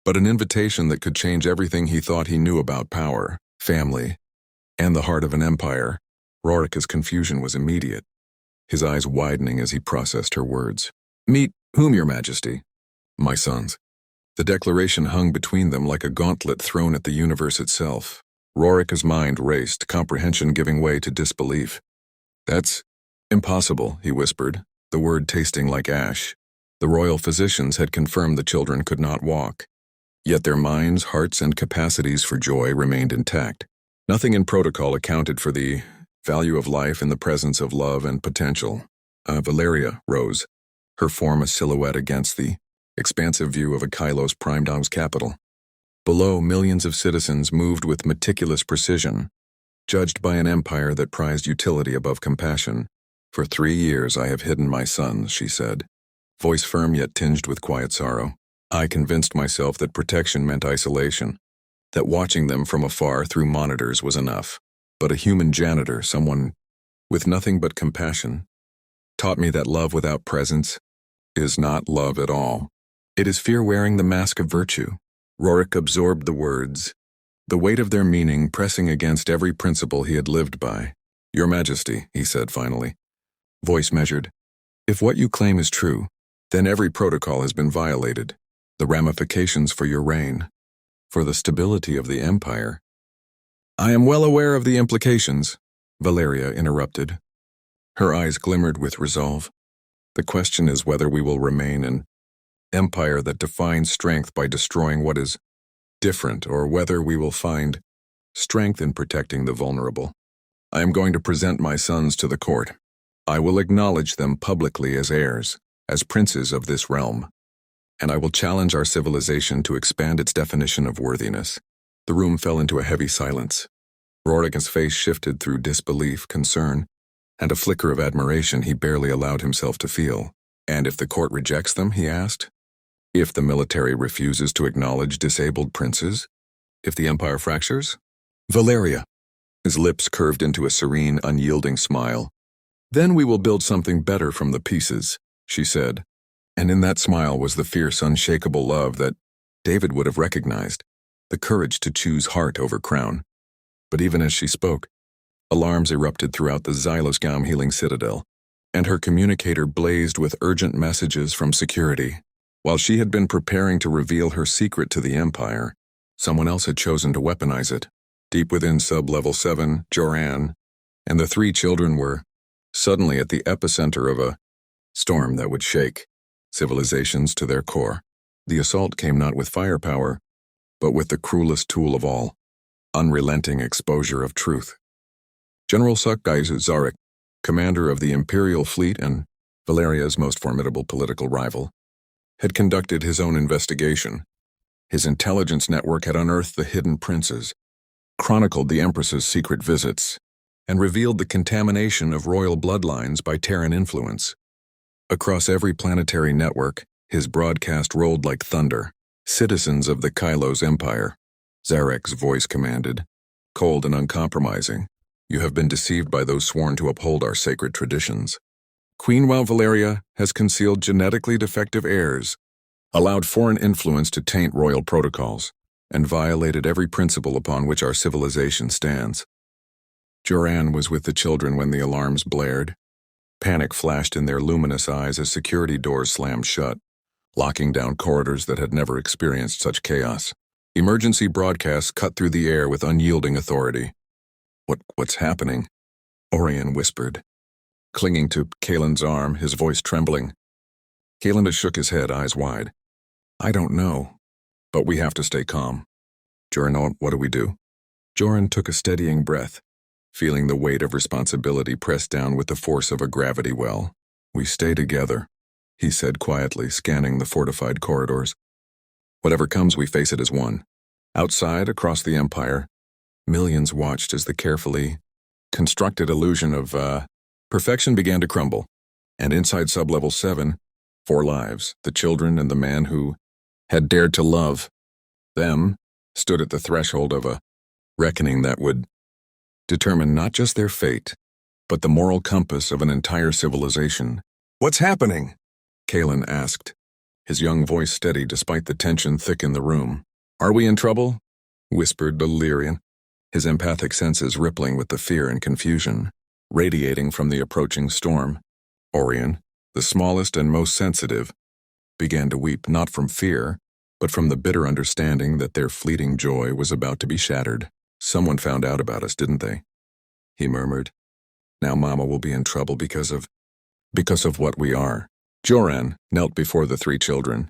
but an invitation that could change everything he thought he knew about power, family, and the heart of an empire. Rorica's confusion was immediate, his eyes widening as he processed her words. "Meet whom, Your Majesty?" "My sons." The declaration hung between them like a gauntlet thrown at the universe itself. Rorica's mind raced, comprehension giving way to disbelief. "That's impossible," he whispered, the word tasting like ash. The royal physicians had confirmed the children could not walk, yet their minds, hearts, and capacities for joy remained intact. Nothing in protocol accounted for the value of life in the presence of love and potential. Valeria rose, her form a silhouette against the expansive view of a Kylos Primedom's capital. Below, millions of citizens moved with meticulous precision, judged by an empire that prized utility above compassion. "For 3 years I have hidden my sons," she said, voice firm yet tinged with quiet sorrow. "I convinced myself that protection meant isolation, that watching them from afar through monitors was enough. But a human janitor, someone with nothing but compassion, taught me that love without presence is not love at all. It is fear wearing the mask of virtue." Rorick absorbed the words, the weight of their meaning pressing against every principle he had lived by. "Your Majesty," he said finally, voice measured, "if what you claim is true, then every protocol has been violated. The ramifications for your reign, for the stability of the Empire." "I am well aware of the implications," Valeria interrupted. Her eyes glimmered with resolve. "The question is whether we will remain an empire that defines strength by destroying what is different, or whether we will find strength in protecting the vulnerable. I am going to present my sons to the court. I will acknowledge them publicly as heirs, as princes of this realm, and I will challenge our civilization to expand its definition of worthiness." The room fell into a heavy silence. Rorica's face shifted through disbelief, concern, and a flicker of admiration he barely allowed himself to feel. "And if the court rejects them?" he asked. "If the military refuses to acknowledge disabled princes? If the empire fractures?" "Valeria." His lips curved into a serene, unyielding smile. "Then we will build something better from the pieces," she said. And in that smile was the fierce, unshakable love that David would have recognized, the courage to choose heart over crown. But even as she spoke, alarms erupted throughout the Xylosgam healing citadel, and her communicator blazed with urgent messages from security. While she had been preparing to reveal her secret to the Empire, someone else had chosen to weaponize it. Deep within Sub-Level 7, Joran and the three children were suddenly at the epicenter of a storm that would shake civilizations to their core. The assault came not with firepower, but with the cruelest tool of all, unrelenting exposure of truth. General Sukdai's Zarek, commander of the Imperial fleet and Valeria's most formidable political rival, had conducted his own investigation. His intelligence network had unearthed the hidden princes, chronicled the Empress's secret visits, and revealed the contamination of royal bloodlines by Terran influence. Across every planetary network, his broadcast rolled like thunder. Citizens of the Kylos Empire, Zarek's voice commanded, cold and uncompromising, you have been deceived by those sworn to uphold our sacred traditions. Queen Valeria has concealed genetically defective heirs, allowed foreign influence to taint royal protocols, and violated every principle upon which our civilization stands. Joran was with the children when the alarms blared. Panic flashed in their luminous eyes as security doors slammed shut, locking down corridors that had never experienced such chaos. Emergency broadcasts cut through the air with unyielding authority. What's happening? Orion whispered, clinging to Kalen's arm, his voice trembling. Kalen shook his head, eyes wide. I don't know, but we have to stay calm. Joran, what do we do? Joran took a steadying breath, feeling the weight of responsibility pressed down with the force of a gravity well. We stay together, he said quietly, scanning the fortified corridors. Whatever comes, we face it as one. Outside, across the Empire, millions watched as the carefully constructed illusion of perfection began to crumble. And inside Sub-Level 7, 4 lives, the children and the man who had dared to love them, stood at the threshold of a reckoning that would determine not just their fate, but the moral compass of an entire civilization. What's happening? Kalen asked, his young voice steady despite the tension thick in the room. Are we in trouble? Whispered Valerian, his empathic senses rippling with the fear and confusion, radiating from the approaching storm. Orion, the smallest and most sensitive, began to weep not from fear, but from the bitter understanding that their fleeting joy was about to be shattered. Someone found out about us, didn't they? He murmured. Now Mama will be in trouble because of what we are. Joran knelt before the 3 children,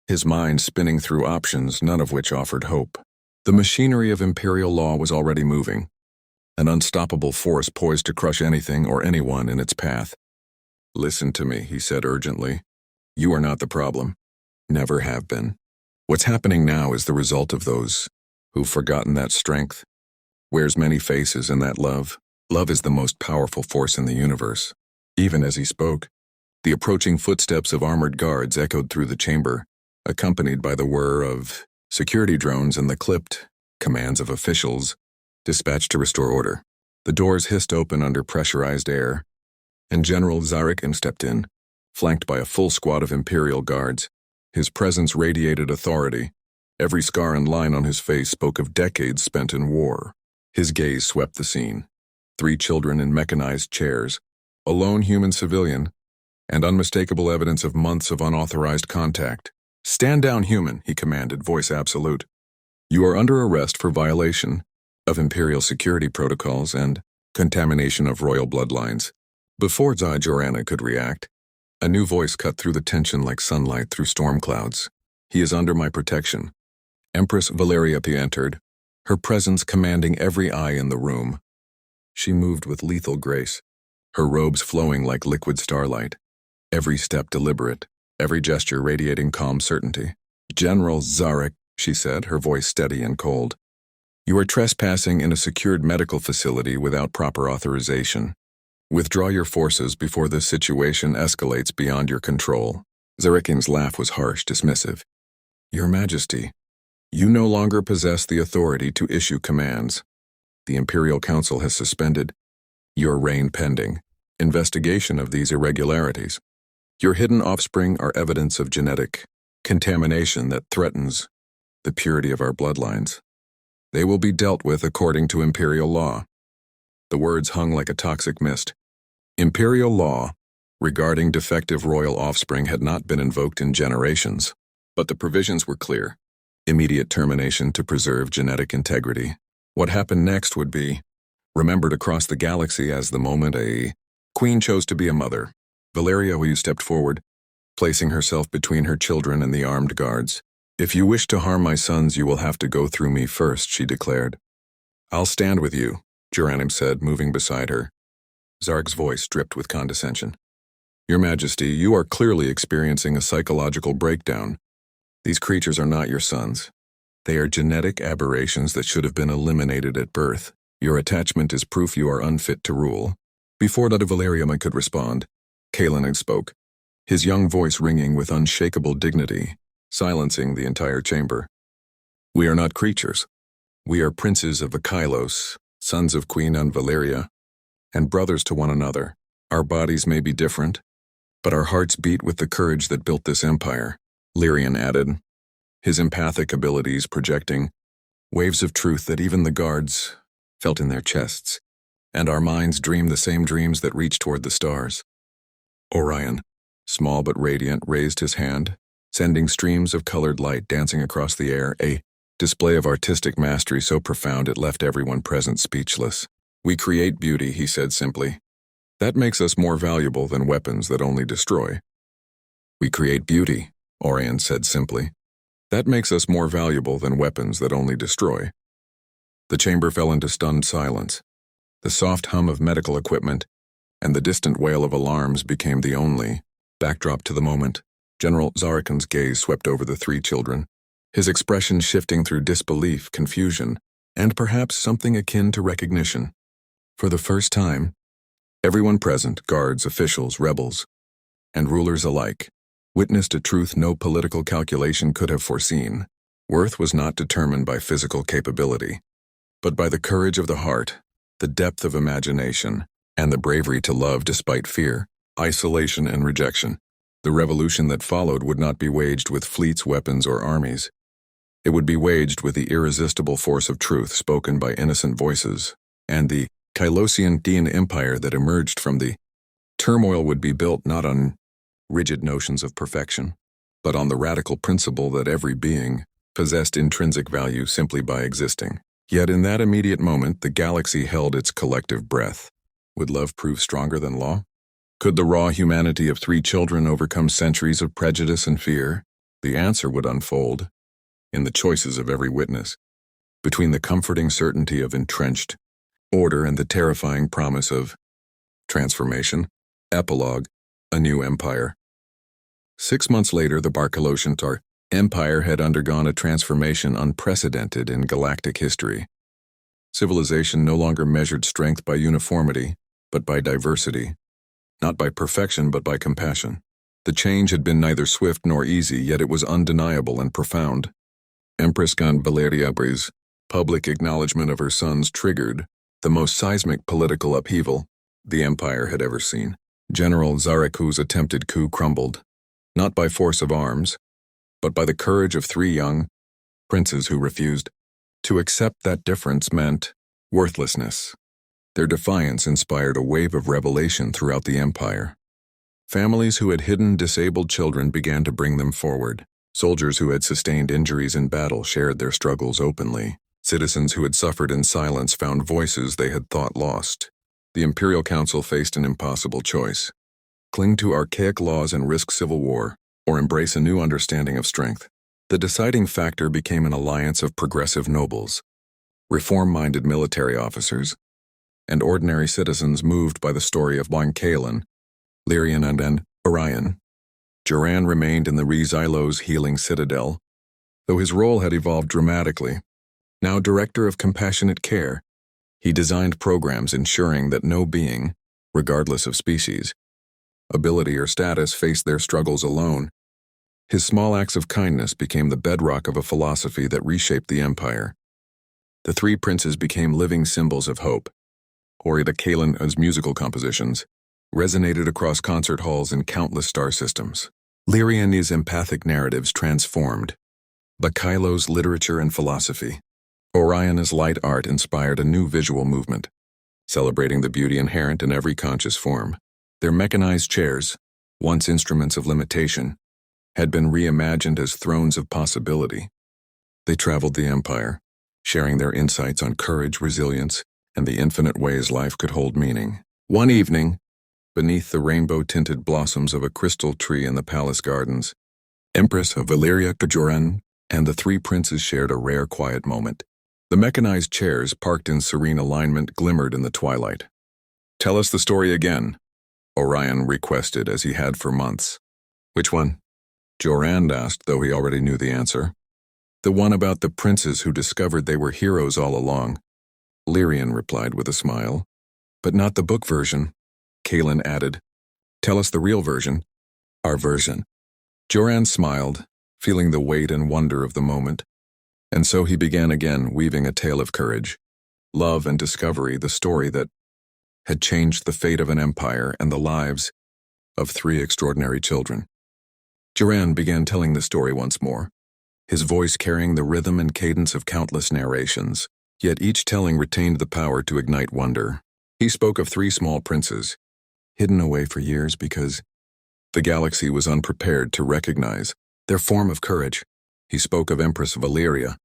his mind spinning through options, none of which offered hope. The machinery of imperial law was already moving, an unstoppable force poised to crush anything or anyone in its path. Listen to me, he said urgently. You are not the problem. Never have been. What's happening now is the result of those who've forgotten that strength, wears many faces, and that love. Love is the most powerful force in the universe. Even as he spoke, the approaching footsteps of armored guards echoed through the chamber, accompanied by the whir of security drones and the clipped commands of officials dispatched to restore order. The doors hissed open under pressurized air, and General Zarek stepped in, flanked by a full squad of Imperial guards. His presence radiated authority. Every scar and line on his face spoke of decades spent in war. His gaze swept the scene. 3 children in mechanized chairs, a lone human civilian, and unmistakable evidence of months of unauthorized contact. Stand down, human, he commanded, voice absolute. You are under arrest for violation of Imperial security protocols and contamination of royal bloodlines. Before Joranna could react, a new voice cut through the tension like sunlight through storm clouds. He is under my protection. Empress Valeria entered, her presence commanding every eye in the room. She moved with lethal grace, her robes flowing like liquid starlight, every step deliberate, every gesture radiating calm certainty. General Zarek, she said, her voice steady and cold. You are trespassing in a secured medical facility without proper authorization. Withdraw your forces before this situation escalates beyond your control. Zarekin's laugh was harsh, dismissive. Your Majesty, you no longer possess the authority to issue commands. The Imperial Council has suspended your reign pending investigation of these irregularities. Your hidden offspring are evidence of genetic contamination that threatens the purity of our bloodlines. They will be dealt with according to Imperial law. The words hung like a toxic mist. Imperial law regarding defective royal offspring had not been invoked in generations. But the provisions were clear. Immediate termination to preserve genetic integrity. What happened next would be remembered across the galaxy as the moment a queen chose to be a mother. Valeria Wu stepped forward, placing herself between her children and the armed guards. "If you wish to harm my sons, you will have to go through me first," she declared. "I'll stand with you," Geranum said, moving beside her. Zark's voice dripped with condescension. "Your Majesty, you are clearly experiencing a psychological breakdown. These creatures are not your sons. They are genetic aberrations that should have been eliminated at birth. Your attachment is proof you are unfit to rule." Before Dada Valerium could respond, Kalen spoke, his young voice ringing with unshakable dignity, silencing the entire chamber. "We are not creatures. We are princes of Akylos, sons of Queen Valeria, and brothers to one another. Our bodies may be different, but our hearts beat with the courage that built this empire," Lyrian added, his empathic abilities projecting waves of truth that even the guards felt in their chests. "And our minds dream the same dreams that reach toward the stars." Orion, small but radiant, raised his hand, sending streams of colored light dancing across the air, a display of artistic mastery so profound it left everyone present speechless. "We create beauty," he said simply. "That makes us more valuable than weapons that only destroy." "We create beauty," Orion said simply. "That makes us more valuable than weapons that only destroy." The chamber fell into stunned silence. The soft hum of medical equipment and the distant wail of alarms became the only backdrop to the moment. General Zarakan's gaze swept over the three children, his expression shifting through disbelief, confusion, and perhaps something akin to recognition. For the first time, everyone present, guards, officials, rebels, and rulers alike, witnessed a truth no political calculation could have foreseen. Worth was not determined by physical capability, but by the courage of the heart, the depth of imagination, and the bravery to love despite fear, isolation, and rejection. The revolution that followed would not be waged with fleets, weapons, or armies. It would be waged with the irresistible force of truth spoken by innocent voices, and the Kylosian Dean Empire that emerged from the turmoil would be built not on rigid notions of perfection, but on the radical principle that every being possessed intrinsic value simply by existing. Yet in that immediate moment, the galaxy held its collective breath. Would love prove stronger than law? Could the raw humanity of three children overcome centuries of prejudice and fear? The answer would unfold in the choices of every witness, between the comforting certainty of entrenched order and the terrifying promise of transformation. Epilogue: a new empire. 6 months later, the Barkaloshantar Empire had undergone a transformation unprecedented in galactic history. Civilization no longer measured strength by uniformity, but by diversity. Not by perfection, but by compassion. The change had been neither swift nor easy, yet it was undeniable and profound. Empress Valeria Bri's public acknowledgement of her sons triggered the most seismic political upheaval the Empire had ever seen. General Zaraku's attempted coup crumbled, not by force of arms, but by the courage of three young princes who refused to accept that difference meant worthlessness. Their defiance inspired a wave of revelation throughout the empire. Families who had hidden disabled children began to bring them forward. Soldiers who had sustained injuries in battle shared their struggles openly. Citizens who had suffered in silence found voices they had thought lost. The Imperial Council faced an impossible choice: cling to archaic laws and risk civil war, or embrace a new understanding of strength. The deciding factor became an alliance of progressive nobles, reform-minded military officers, and ordinary citizens moved by the story of Kalen, Lyrian, and Orion. Duran remained in the Re-Xylos healing citadel, though his role had evolved dramatically. Now director of compassionate care, he designed programs ensuring that no being, regardless of species, ability, or status, faced their struggles alone. His small acts of kindness became the bedrock of a philosophy that reshaped the empire. The three princes became living symbols of hope. Orida Kalen's musical compositions resonated across concert halls and countless star systems. Lyrian's empathic narratives transformed Bakailo's literature and philosophy. Orion's light art inspired a new visual movement, celebrating the beauty inherent in every conscious form. Their mechanized chairs, once instruments of limitation, had been reimagined as thrones of possibility. They traveled the empire, sharing their insights on courage, resilience, and the infinite ways life could hold meaning. One evening, beneath the rainbow-tinted blossoms of a crystal tree in the palace gardens, Empress Valeria Kajoran and the three princes shared a rare quiet moment. The mechanized chairs, parked in serene alignment, glimmered in the twilight. "Tell us the story again," Orion requested as he had for months. "Which one?" Joran asked, though he already knew the answer. "The one about the princes who discovered they were heroes all along," Lyrian replied with a smile. "But not the book version," Kaelin added. "Tell us the real version." "Our version." Joran smiled, feeling the weight and wonder of the moment. And so he began again, weaving a tale of courage, love, and discovery, the story that had changed the fate of an empire and the lives of three extraordinary children. Joran began telling the story once more, his voice carrying the rhythm and cadence of countless narrations, yet each telling retained the power to ignite wonder. He spoke of three small princes, hidden away for years because the galaxy was unprepared to recognize their form of courage. He spoke of Empress Valeria,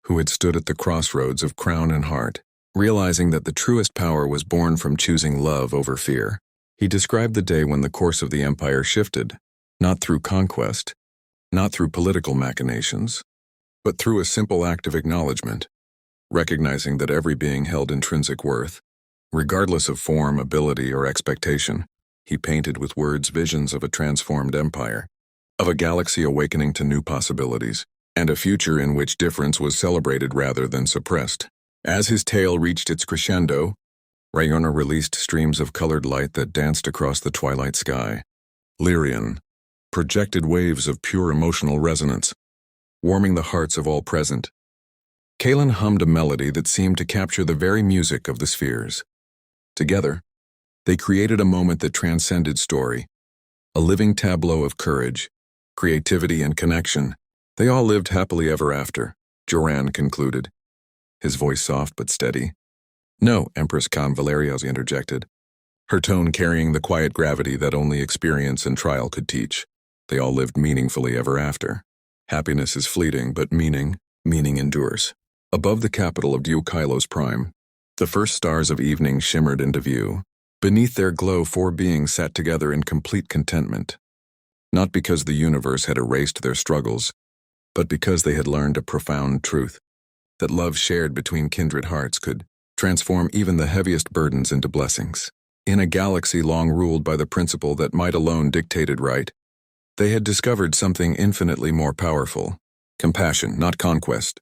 who had stood at the crossroads of crown and heart, realizing that the truest power was born from choosing love over fear. He described the day when the course of the empire shifted, not through conquest, not through political machinations, but through a simple act of acknowledgement, recognizing that every being held intrinsic worth, regardless of form, ability, or expectation. He painted with words visions of a transformed empire, of a galaxy awakening to new possibilities, and a future in which difference was celebrated rather than suppressed. As his tale reached its crescendo, Rayona released streams of colored light that danced across the twilight sky. Lyrian projected waves of pure emotional resonance, warming the hearts of all present. Kaelin hummed a melody that seemed to capture the very music of the spheres. Together, they created a moment that transcended story, a living tableau of courage, creativity, and connection. They all lived happily ever after, Joran concluded, his voice soft but steady. "No," Empress Valeria interjected, her tone carrying the quiet gravity that only experience and trial could teach. "They all lived meaningfully ever after. Happiness is fleeting, but meaning endures." Above the capital of Deukylos Prime, the first stars of evening shimmered into view. Beneath their glow, four beings sat together in complete contentment, not because the universe had erased their struggles, but because they had learned a profound truth, that love shared between kindred hearts could transform even the heaviest burdens into blessings. In a galaxy long ruled by the principle that might alone dictated right, they had discovered something infinitely more powerful. Compassion, not conquest,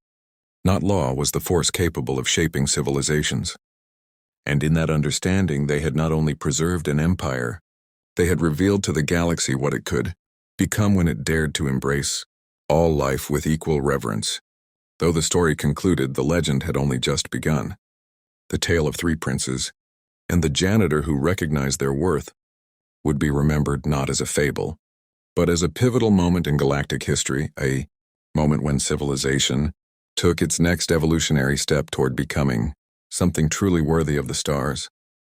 not law, was the force capable of shaping civilizations. And in that understanding, they had not only preserved an empire, they had revealed to the galaxy what it could become when it dared to embrace all life with equal reverence. Though the story concluded, the legend had only just begun. The tale of three princes, and the janitor who recognized their worth, would be remembered not as a fable, but as a pivotal moment in galactic history, a moment when civilization took its next evolutionary step toward becoming something truly worthy of the stars,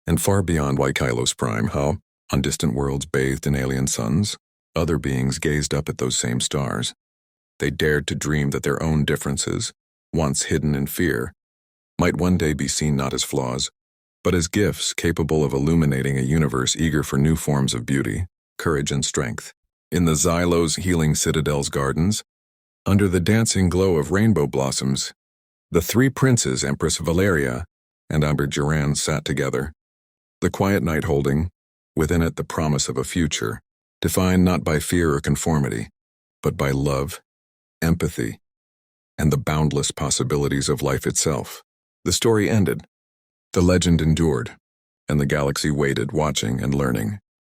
and far beyond Deukylos Prime. How, on distant worlds bathed in alien suns, other beings gazed up at those same stars. They dared to dream that their own differences, once hidden in fear, might one day be seen not as flaws, but as gifts capable of illuminating a universe eager for new forms of beauty, courage, and strength. In the Xylos Healing Citadel's gardens, under the dancing glow of rainbow blossoms, the three princes, Empress Valeria and Amber Joran, sat together, the quiet night holding, within it, the promise of a future, defined not by fear or conformity, but by love, empathy, and the boundless possibilities of life itself. The story ended. The legend endured, and the galaxy waited, watching and learning.